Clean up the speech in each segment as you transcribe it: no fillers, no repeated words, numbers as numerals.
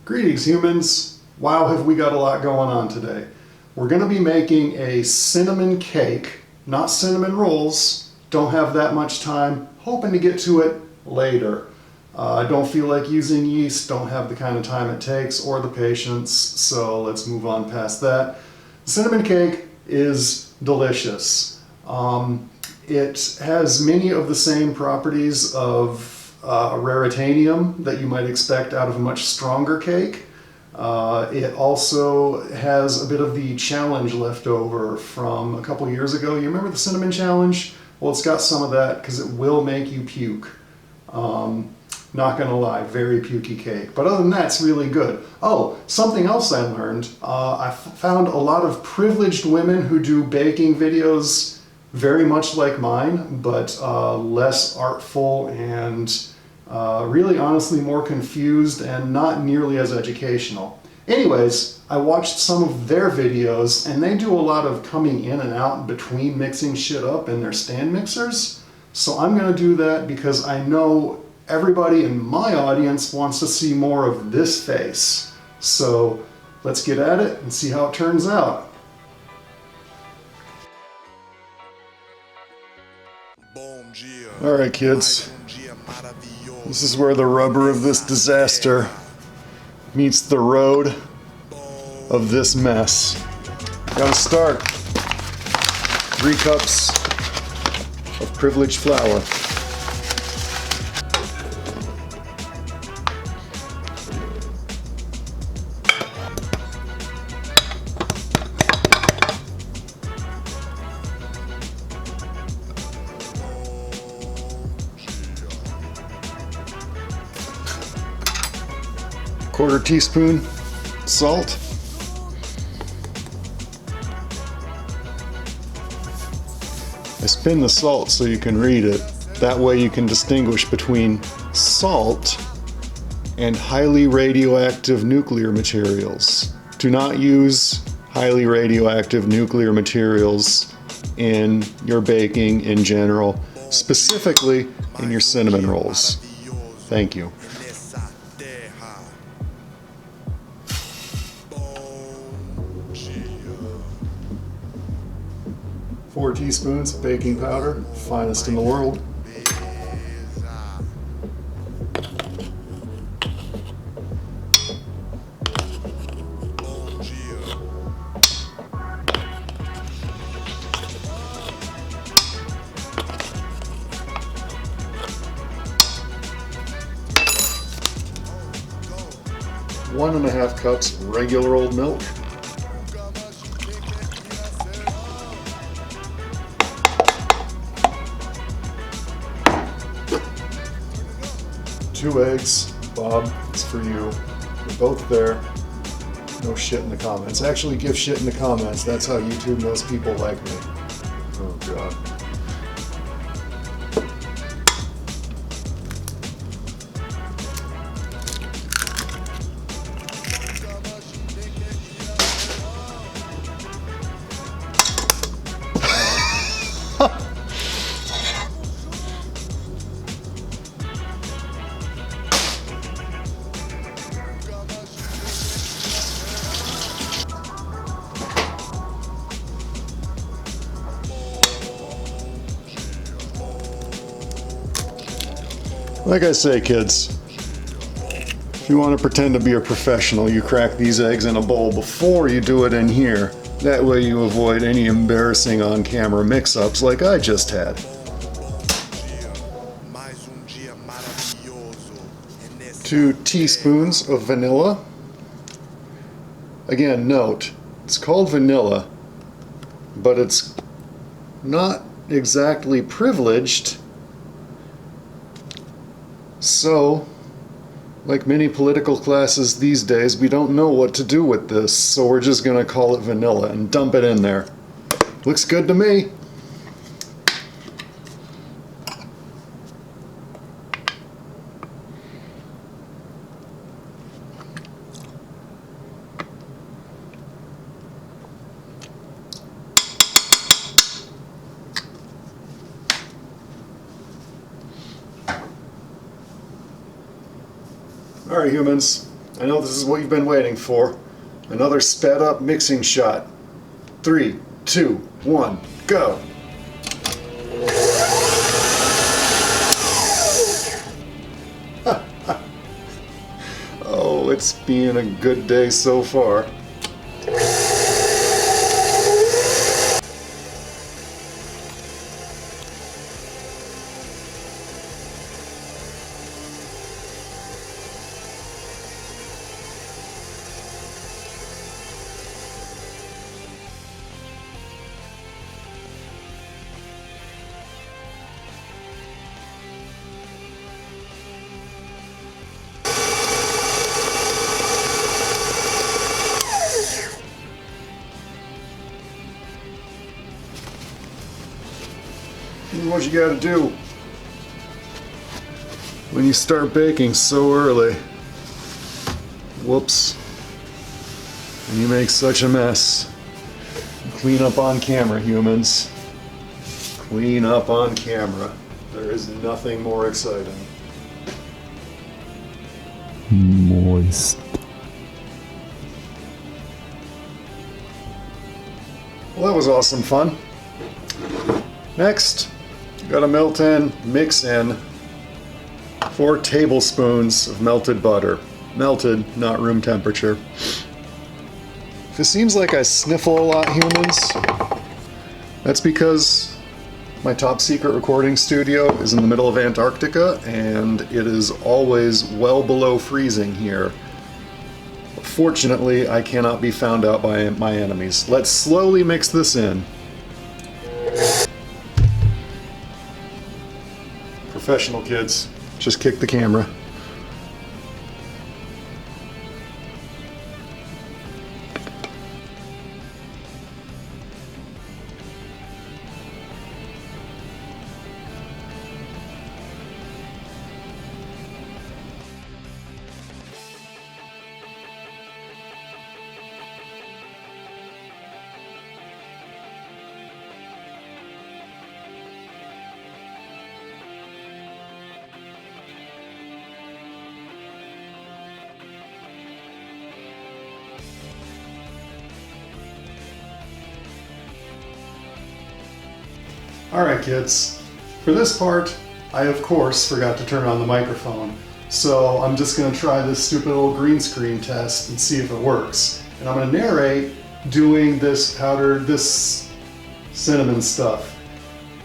Greetings humans! Wow, have we got a lot going on today. We're going to be making a cinnamon cake, not cinnamon rolls. Don't have that much time, hoping to get to it later. I don't feel like using yeast, don't have the kind of time it takes or the patience, so let's move on past that. Cinnamon cake is delicious. It has many of the same properties of raritanium that you might expect out of a much stronger cake. It also has a bit of the challenge left over from a couple years ago. You remember the cinnamon challenge? Well, it's got some of that because it will make you puke. Not gonna lie, very pukey cake. But other than that, it's really good. Oh, something else I learned. I found a lot of privileged women who do baking videos very much like mine, but less artful and really honestly more confused and not nearly as educational. Anyways, I watched some of their videos and they do a lot of coming in and out between mixing shit up in their stand mixers. So I'm gonna do that because I know everybody in my audience wants to see more of this face. So let's get at it and see how it turns out. Alright kids, this is where the rubber of this disaster meets the road of this mess. Gotta start. 3 cups of privileged flour. Quarter teaspoon salt. I spin the salt so you can read it. That way you can distinguish between salt and highly radioactive nuclear materials. Do not use highly radioactive nuclear materials in your baking in general, specifically in your cinnamon rolls. Thank you. 4 teaspoons of baking powder, finest in the world. One and a half cups of regular old milk. 2 eggs. Bob, it's for you. We're both there. No shit in the comments. Actually, give shit in the comments. That's how YouTube knows people like me. Oh, God. Like I say, kids, if you want to pretend to be a professional, you crack these eggs in a bowl before you do it in here. That way you avoid any embarrassing on-camera mix-ups like I just had. 2 teaspoons of vanilla. Again, note, it's called vanilla, but it's not exactly privileged. So, like many political classes these days, we don't know what to do with this, so we're just gonna call it vanilla and dump it in there. Looks good to me. Alright humans, I know this is what you've been waiting for. Another sped up mixing shot. 3, 2, 1, go! Oh, it's been a good day so far. This is what you gotta do when you start baking so early. Whoops. And you make such a mess. Clean up on camera, humans. Clean up on camera. There is nothing more exciting. Moist. Well, that was awesome fun. Next, you gotta mix in 4 tablespoons of melted butter. Melted, not room temperature. If it seems like I sniffle a lot, humans, that's because my top secret recording studio is in the middle of Antarctica and it is always well below freezing here. Fortunately, I cannot be found out by my enemies. Let's slowly mix this in. Professional kids, just kick the camera. Alright kids, for this part, I of course forgot to turn on the microphone. So I'm just going to try this stupid little green screen test and see if it works. And I'm going to narrate doing this cinnamon stuff.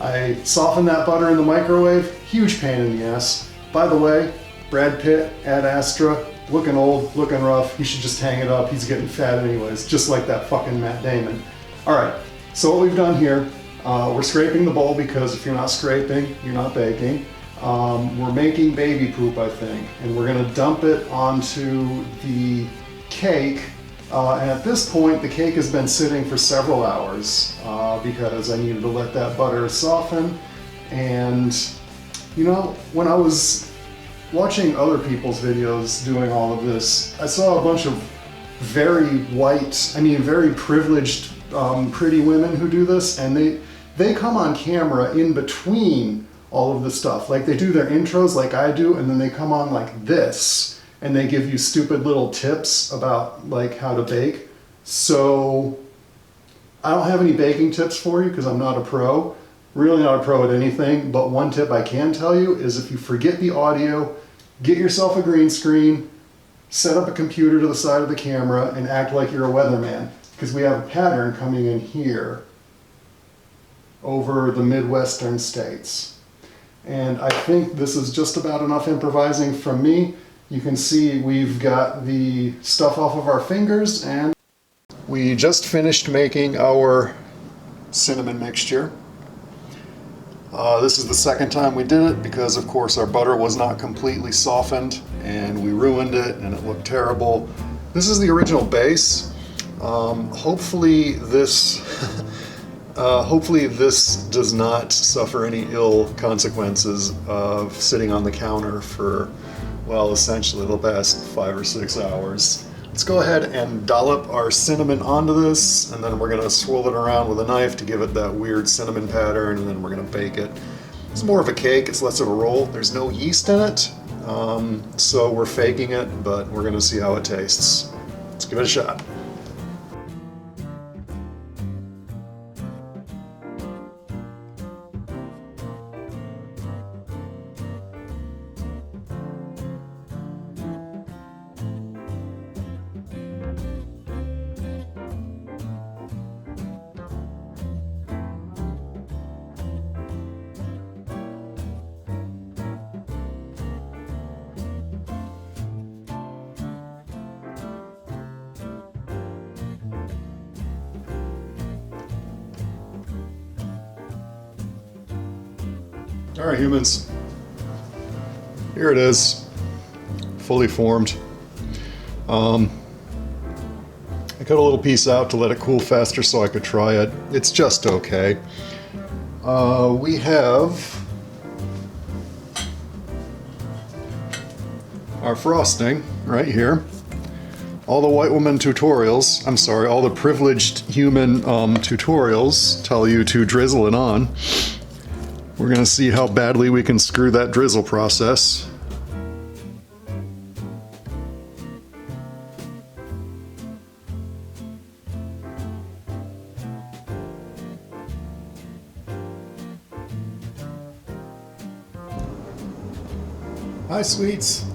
I softened that butter in the microwave, huge pain in the ass. By the way, Brad Pitt, Ad Astra, looking old, looking rough, he should just hang it up, he's getting fat anyways, just like that fucking Matt Damon. Alright, so what we've done here, we're scraping the bowl because if you're not scraping, you're not baking. We're making baby poop, I think, and we're gonna dump it onto the cake. And at this point, the cake has been sitting for several hours because I needed to let that butter soften. And you know, when I was watching other people's videos doing all of this, I saw a bunch of very white, very privileged, pretty women who do this, and they come on camera in between all of the stuff. Like they do their intros like I do, and then they come on like this, and they give you stupid little tips about like how to bake. So I don't have any baking tips for you because I'm not a pro, really not a pro at anything, but one tip I can tell you is if you forget the audio, get yourself a green screen, set up a computer to the side of the camera, and act like you're a weatherman, because we have a pattern coming in here over the Midwestern states. And I think this is just about enough improvising from me. You can see we've got the stuff off of our fingers, and we just finished making our cinnamon mixture. This is the second time we did it because of course our butter was not completely softened and we ruined it and it looked terrible. This is the original base. Hopefully this does not suffer any ill consequences of sitting on the counter for, well, essentially the past 5 or 6 hours. Let's go ahead and dollop our cinnamon onto this, and then we're gonna swirl it around with a knife to give it that weird cinnamon pattern, and then we're gonna bake it. It's more of a cake, it's less of a roll. There's no yeast in it, So we're faking it, but we're gonna see how it tastes. Let's give it a shot. All right, humans. Here it is, fully formed. I cut a little piece out to let it cool faster so I could try it. It's just okay. We have our frosting right here. All the white woman tutorials, I'm sorry, all the privileged human tutorials tell you to drizzle it on. We're gonna see how badly we can screw that drizzle process. Hi, sweets.